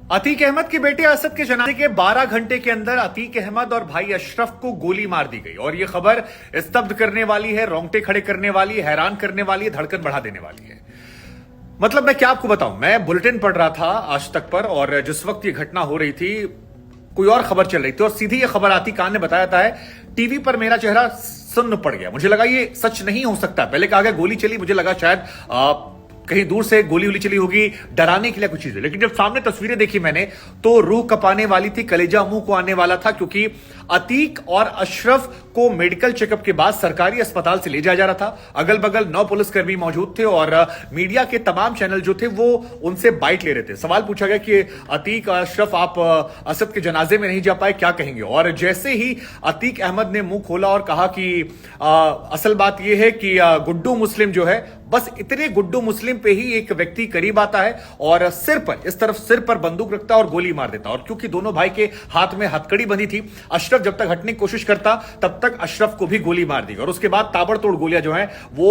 अतीक अहमद के बेटे असद के जनाजे के 12 घंटे के अंदर अतीक अहमद और भाई अशरफ को गोली मार दी गई और यह खबर स्तब्ध करने वाली है, रोंगटे खड़े करने वाली है, हैरान करने वाली है, धड़कन बढ़ा देने वाली है। मतलब मैं क्या आपको बताऊं, मैं बुलेटिन पढ़ रहा था आज तक पर और जिस वक्त यह घटना हो रही थी कोई और खबर चल रही थी और सीधी यह खबर आती कान ने बताया था टीवी पर मेरा चेहरा सुन्न पड़ गया। मुझे लगा ये सच नहीं हो सकता। पहले कहा गया गोली चली, मुझे लगा शायद कहीं दूर से गोली उली चली होगी, डराने के लिए कुछ चीजें। लेकिन जब सामने तस्वीरें देखी मैंने तो रूह कपाने वाली थी, कलेजा मुंह को आने वाला था, क्योंकि अतीक और अशरफ को मेडिकल चेकअप के बाद सरकारी अस्पताल से ले जाया जा रहा था। अगल बगल 9 पुलिसकर्मी मौजूद थे और मीडिया के तमाम चैनल जो थे वो उनसे बाइट ले रहे थे। सवाल पूछा गया कि अतीक और अशरफ आप असद के जनाजे में नहीं जा पाए, क्या कहेंगे? और जैसे ही अतीक अहमद ने मुंह खोला और कहा कि असल बात यह है कि गुड्डू मुस्लिम जो है, बस इतने गुड्डू मुस्लिम पे ही एक व्यक्ति करीब आता है और सिर पर, इस तरफ सिर पर बंदूक रखता और गोली मार देता। और क्योंकि दोनों भाई के हाथ में हथकड़ी बंधी थी, अशरफ जब तक हटने की कोशिश करता तब तक अशरफ को भी गोली मार दी और उसके बाद ताबड़तोड़ गोलियां जो हैं वो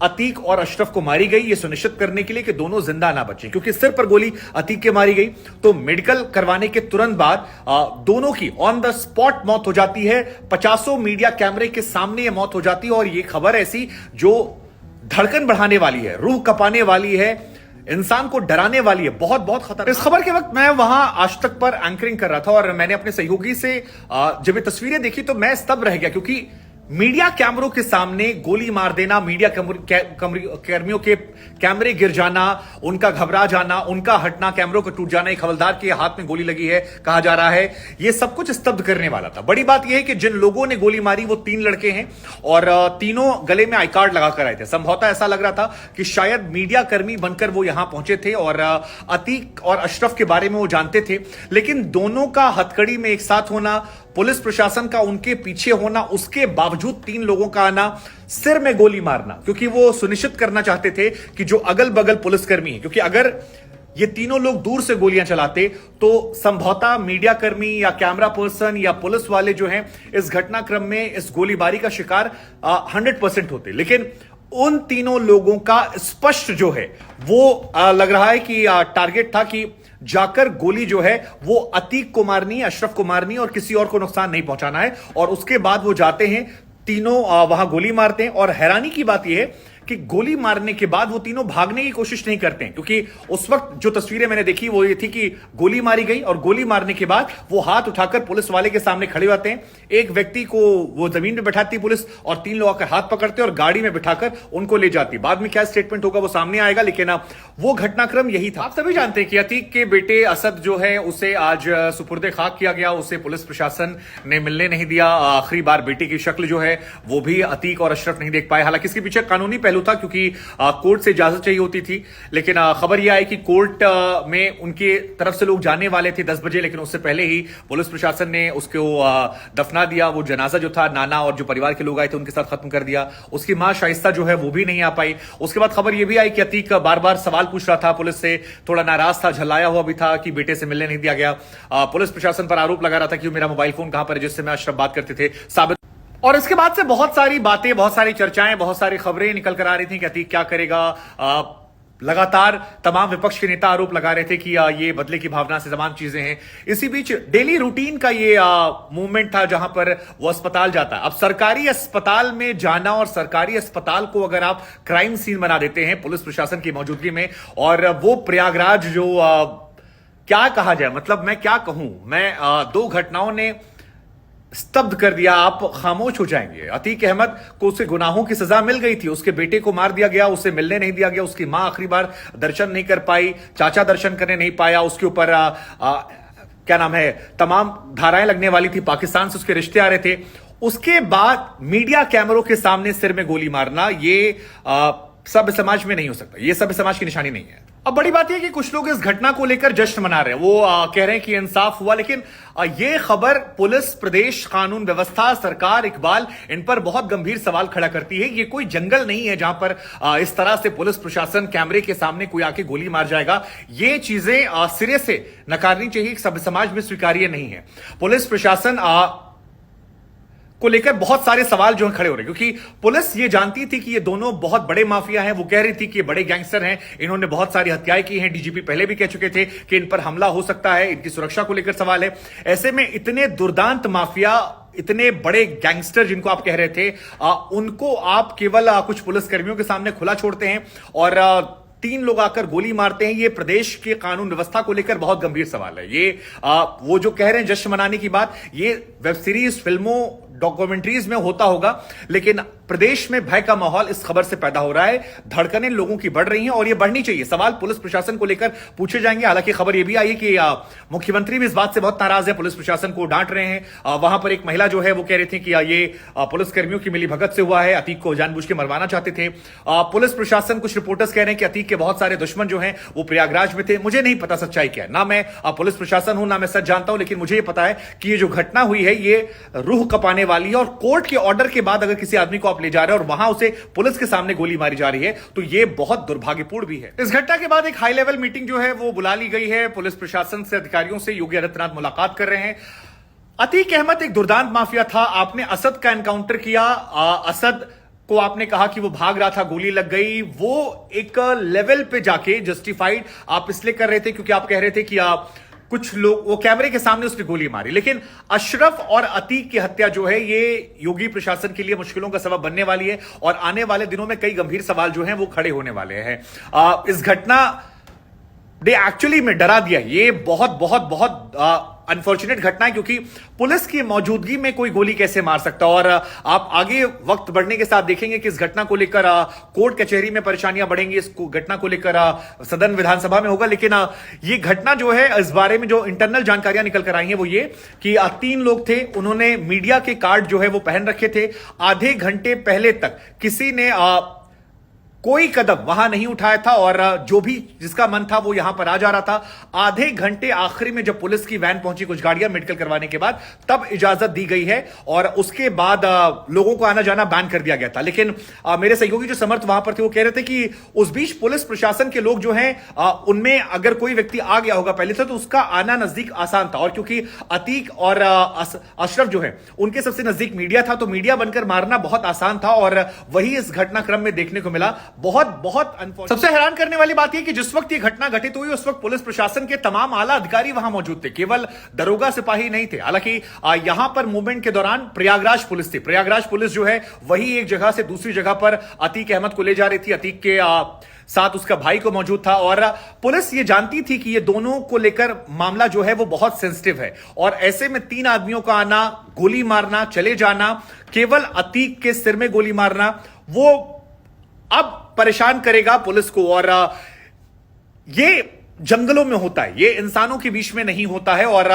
अतीक और अशरफ को मारी गई, ये सुनिश्चित करने के लिए कि दोनों जिंदा ना बचे। क्योंकि सिर पर गोली अतीक के मारी गई तो मेडिकल करवाने के तुरंत बाद दोनों की ऑन द स्पॉट मौत हो जाती है। 50 मीडिया कैमरे के सामने यह मौत हो जाती है और यह खबर ऐसी जो धड़कन बढ़ाने वाली है, रूह कपाने वाली है, इंसान को डराने वाली है, बहुत बहुत खतरनाक। इस खबर के वक्त मैं वहां आज तक पर एंकरिंग कर रहा था और मैंने अपने सहयोगी से जब ये तस्वीरें देखी तो मैं स्तब्ध रह गया, क्योंकि मीडिया कैमरों के सामने गोली मार देना, मीडिया कर्मियों के कैमरे गिर जाना, उनका घबरा जाना, उनका हटना, कैमरों को टूट जाना, एक हवलदार के हाथ में गोली लगी है कहा जा रहा है, यह सब कुछ स्तब्ध करने वाला था। बड़ी बात यह है कि जिन लोगों ने गोली मारी वो 3 लड़के हैं और तीनों गले में आई कार्ड लगाकर आए थे। संभवतः ऐसा लग रहा था कि शायद मीडिया कर्मी बनकर वो यहां पहुंचे थे और अतीक और अशरफ के बारे में वो जानते थे। लेकिन दोनों का हथकड़ी में एक साथ होना, पुलिस प्रशासन का उनके पीछे होना, उसके बावजूद 3 लोगों का आना, सिर में गोली मारना, क्योंकि वो सुनिश्चित करना चाहते थे कि जो अगल बगल पुलिसकर्मी हैं, क्योंकि अगर ये तीनों लोग दूर से गोलियां चलाते तो संभवतः मीडिया कर्मी या कैमरा पर्सन या पुलिस वाले जो हैं इस घटनाक्रम में इस गोलीबारी का शिकार 100% होते। लेकिन उन तीनों लोगों का स्पष्ट जो है वो लग रहा है कि टारगेट था कि जाकर गोली जो है वो अतीक को मारनी है, अशरफ को मारनी है और किसी और को नुकसान नहीं पहुंचाना है। और उसके बाद वो जाते हैं, तीनों वहां गोली मारते हैं और हैरानी की बात यह है कि गोली मारने के बाद वो तीनों भागने की कोशिश नहीं करते हैं, क्योंकि उस वक्त जो तस्वीरें मैंने देखी वो ये थी कि गोली मारी गई और गोली मारने के बाद वो हाथ उठाकर पुलिस वाले के सामने खड़े होते हैं। एक व्यक्ति को वो जमीन पे बैठाती पुलिस और 3 लोग आकर हाथ पकड़ते और गाड़ी में बिठाकर उनको ले जाती। बाद में क्या स्टेटमेंट होगा वो सामने आएगा, लेकिन वो घटनाक्रम यही था। आप सभी जानते हैं कि अतीक के बेटे असद जो है उसे आज सुपुर्दे खाक किया गया। उसे पुलिस प्रशासन ने मिलने नहीं दिया। आखिरी बार बेटे की शक्ल जो है वो भी अतीक और अशरफ नहीं देख पाए। हालांकि इसके पीछे कानूनी पहलू था, क्योंकि कोर्ट से इजाजत चाहिए होती थी। लेकिन खबर यह आई कि कोर्ट में उनके तरफ से लोग जाने वाले थे 10 बजे, लेकिन उससे पहले ही पुलिस प्रशासन ने उसको दफना दिया। वो जनाजा जो था नाना और जो परिवार के लोग आए थे उनके साथ खत्म कर दिया। उसकी मां शाइस्ता जो है वो भी नहीं आ पाई। उसके बाद खबर यह भी आई कि अतीक बार बार सवाल पूछ रहा था पुलिस से, थोड़ा नाराज था, झल्लाया हुआ भी था कि बेटे से मिलने नहीं दिया गया। पुलिस प्रशासन पर आरोप लगा रहा था कि मेरा मोबाइल फोन कहां पर है जिससे मैं अशरफ बात करते थे साबित। और इसके बाद से बहुत सारी बातें, बहुत सारी चर्चाएं, बहुत सारी खबरें निकल कर आ रही थी कि अतीक क्या करेगा। लगातार तमाम विपक्ष के नेता आरोप लगा रहे थे कि ये बदले की भावना से तमाम चीजें हैं। इसी बीच डेली रूटीन का ये मूवमेंट था जहां पर वो अस्पताल जाता है। अब सरकारी अस्पताल में जाना और सरकारी अस्पताल को अगर आप क्राइम सीन बना देते हैं पुलिस प्रशासन की मौजूदगी में, और वो प्रयागराज जो क्या कहा जाए, मतलब मैं क्या कहूं, मैं 2 घटनाओं ने स्तब्ध कर दिया, आप खामोश हो जाएंगे। अतीक अहमद को उसके गुनाहों की सजा मिल गई थी, उसके बेटे को मार दिया गया, उसे मिलने नहीं दिया गया, उसकी मां आखिरी बार दर्शन नहीं कर पाई, चाचा दर्शन करने नहीं पाया, उसके ऊपर क्या नाम है तमाम धाराएं लगने वाली थी, पाकिस्तान से उसके रिश्ते आ रहे थे। उसके बाद मीडिया कैमरों के सामने सिर में गोली मारना, ये सभ्य समाज में नहीं हो सकता, ये सभ्य समाज की निशानी नहीं है। अब बड़ी बात यह कि कुछ लोग इस घटना को लेकर जश्न मना रहे हैं, वो कह रहे हैं कि इंसाफ हुआ, लेकिन ये खबर पुलिस, प्रदेश, कानून व्यवस्था, सरकार, इकबाल, इन पर बहुत गंभीर सवाल खड़ा करती है। ये कोई जंगल नहीं है जहां पर इस तरह से पुलिस प्रशासन कैमरे के सामने कोई आके गोली मार जाएगा। ये चीजें सिरे से नकारनी चाहिए, सभ्य समाज में स्वीकार्य नहीं है। पुलिस प्रशासन को लेकर बहुत सारे सवाल जो है खड़े हो रहे हैं, क्योंकि पुलिस ये जानती थी कि ये दोनों बहुत बड़े माफिया हैं। वो कह रही थी कि ये बड़े गैंगस्टर हैं, इन्होंने बहुत सारी हत्याएं की हैं। डीजीपी पहले भी कह चुके थे कि इन पर हमला हो सकता है, इनकी सुरक्षा को लेकर सवाल है। ऐसे में इतने दुर्दांत माफिया, इतने बड़े गैंगस्टर जिनको आप कह रहे थे, उनको आप केवल कुछ पुलिसकर्मियों के सामने खुला छोड़ते हैं और 3 लोग आकर गोली मारते हैं। ये प्रदेश के कानून व्यवस्था को लेकर बहुत गंभीर सवाल है। ये वो जो कह रहे हैं जश्न मनाने की बात, ये वेब सीरीज, फिल्मों, डॉक्यूमेंट्रीज में होता होगा, लेकिन प्रदेश में भय का माहौल इस खबर से पैदा हो रहा है। धड़कनें लोगों की बढ़ रही हैं और ये बढ़नी चाहिए। सवाल पुलिस प्रशासन को लेकर पूछे जाएंगे। हालांकि खबर यह भी आई है कि मुख्यमंत्री भी इस बात से बहुत नाराज है, पुलिस प्रशासन को डांट रहे हैं। वहां पर एक महिला जो है वो कह रही थी कि ये पुलिसकर्मियों की मिलीभगत से हुआ है, अतीक को जानबूझ के मरवाना चाहते थे। पुलिस प्रशासन, कुछ रिपोर्टर्स कह रहे हैं कि अतीक के बहुत सारे दुश्मन जो हैं वो प्रयागराज में थे। मुझे नहीं पता सच्चाई क्या है, ना मैं पुलिस प्रशासन हूं, ना मैं सच जानता हूं, लेकिन मुझे ये पता है कि ये जो घटना हुई है ये रूह कपाने वाली है। और कोर्ट के ऑर्डर के बाद अगर किसी आदमी को आप ले जा रहे हैं और वहां उसे पुलिस के सामने गोली मारी जा रही है, तो यह बहुत दुर्भाग्यपूर्ण भी है। इस घटना के बाद एक हाई लेवल मीटिंग जो है वो बुला ली गई है। पुलिस प्रशासन से, अधिकारियों से योगी आदित्यनाथ मुलाकात कर रहे हैं। अतीक अहमद एक दुर्दांत माफिया था। आपने असद का एनकाउंटर किया, असद को आपने कहा कि वो भाग रहा था, गोली लग गई। वो एक लेवल पे जाके जस्टिफाइड आप इसलिए कर रहे थे क्योंकि आप कह रहे थे कि कुछ लोग, वो कैमरे के सामने उसने गोली मारी। लेकिन अशरफ और अतीक की हत्या जो है ये योगी प्रशासन के लिए मुश्किलों का सबब बनने वाली है और आने वाले दिनों में कई गंभीर सवाल जो हैं वो खड़े होने वाले हैं। इस घटना ने एक्चुअली में डरा दिया। ये बहुत बहुत बहुत अनफॉर्चुनेट घटना है, क्योंकि पुलिस की मौजूदगी में कोई गोली कैसे मार सकता। और आप आगे वक्त बढ़ने के साथ देखेंगे कि इस घटना को लेकर कोर्ट कचहरी में परेशानियां बढ़ेंगी। इस घटना को लेकर सदन विधानसभा में होगा। लेकिन ये घटना जो है, इस बारे में जो इंटरनल जानकारियां निकल कर आई हैं वो ये कि 3 लोग थे, उन्होंने मीडिया के कार्ड जो है वो पहन रखे थे। आधे घंटे पहले तक किसी ने कोई कदम वहां नहीं उठाया था और जो भी जिसका मन था वो यहां पर आ जा रहा था। आधे घंटे आखिरी में जब पुलिस की वैन पहुंची कुछ गाड़ियां मेडिकल करवाने के बाद, तब इजाजत दी गई है और उसके बाद लोगों को आना जाना बैन कर दिया गया था। लेकिन मेरे सहयोगी जो समर्थ वहां पर थे वो कह रहे थे कि उस बीच पुलिस प्रशासन के लोग जो हैं उनमें अगर कोई व्यक्ति आ गया होगा पहले से तो उसका आना नजदीक आसान था। और क्योंकि अतीक और अशरफ जो है उनके सबसे नजदीक मीडिया था, तो मीडिया बनकर मारना बहुत आसान था और वही इस घटनाक्रम में देखने को मिला। बहुत बहुत सबसे हैरान करने वाली बात यह कि जिस वक्त यह घटना घटित हुई उस वक्त पुलिस प्रशासन के तमाम आला अधिकारी वहां मौजूद थे, केवल दरोगा सिपाही नहीं थे। हालांकि यहां पर मूवमेंट के दौरान प्रयागराज पुलिस थी। प्रयागराज पुलिस जो है वही एक जगह से दूसरी जगह पर अतीक अहमद को ले जा रही थी। अतीक के साथ उसका भाई को मौजूद था और पुलिस ये जानती थी कि ये दोनों को लेकर मामला जो है वो बहुत सेंसिटिव है। और ऐसे में 3 आदमियों का आना, गोली मारना, चले जाना, केवल अतीक के सिर में गोली मारना, वो अब परेशान करेगा पुलिस को। और ये जंगलों में होता है, ये इंसानों के बीच में नहीं होता है और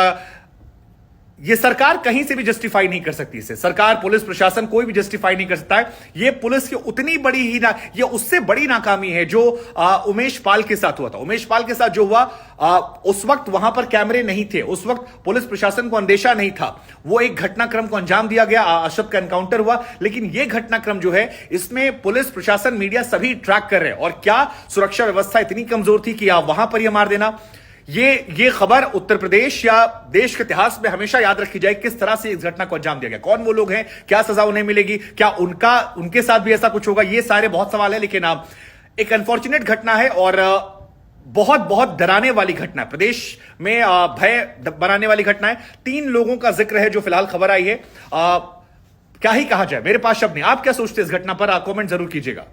ये सरकार कहीं से भी जस्टिफाई नहीं कर सकती इसे। सरकार, पुलिस प्रशासन कोई भी जस्टिफाई नहीं कर सकता है। ये पुलिस की उतनी बड़ी ही ये उससे बड़ी नाकामी है जो उमेश पाल के साथ हुआ था। उमेश पाल के साथ जो हुआ, उस वक्त वहां पर कैमरे नहीं थे, उस वक्त पुलिस प्रशासन को अंदेशा नहीं था। वो एक घटनाक्रम को अंजाम दिया गया, अशरफ का एनकाउंटर हुआ। लेकिन ये घटनाक्रम जो है इसमें पुलिस प्रशासन, मीडिया सभी ट्रैक कर रहे हैं। और क्या सुरक्षा व्यवस्था इतनी कमजोर थी कि वहां पर यह मार देना। ये खबर उत्तर प्रदेश या देश के इतिहास में हमेशा याद रखी जाए, किस तरह से इस घटना को अंजाम दिया गया, कौन वो लोग हैं, क्या सजा उन्हें मिलेगी, क्या उनके साथ भी ऐसा कुछ होगा। ये सारे बहुत सवाल है। लेकिन एक अनफॉर्चुनेट घटना है और बहुत बहुत डराने वाली घटना है, प्रदेश में भय बनाने वाली घटना है। 3 लोगों का जिक्र है जो फिलहाल खबर आई है। क्या ही कहा जाए, मेरे पास शब्द नहीं। आप क्या सोचते हैं इस घटना पर? कमेंट जरूर कीजिएगा।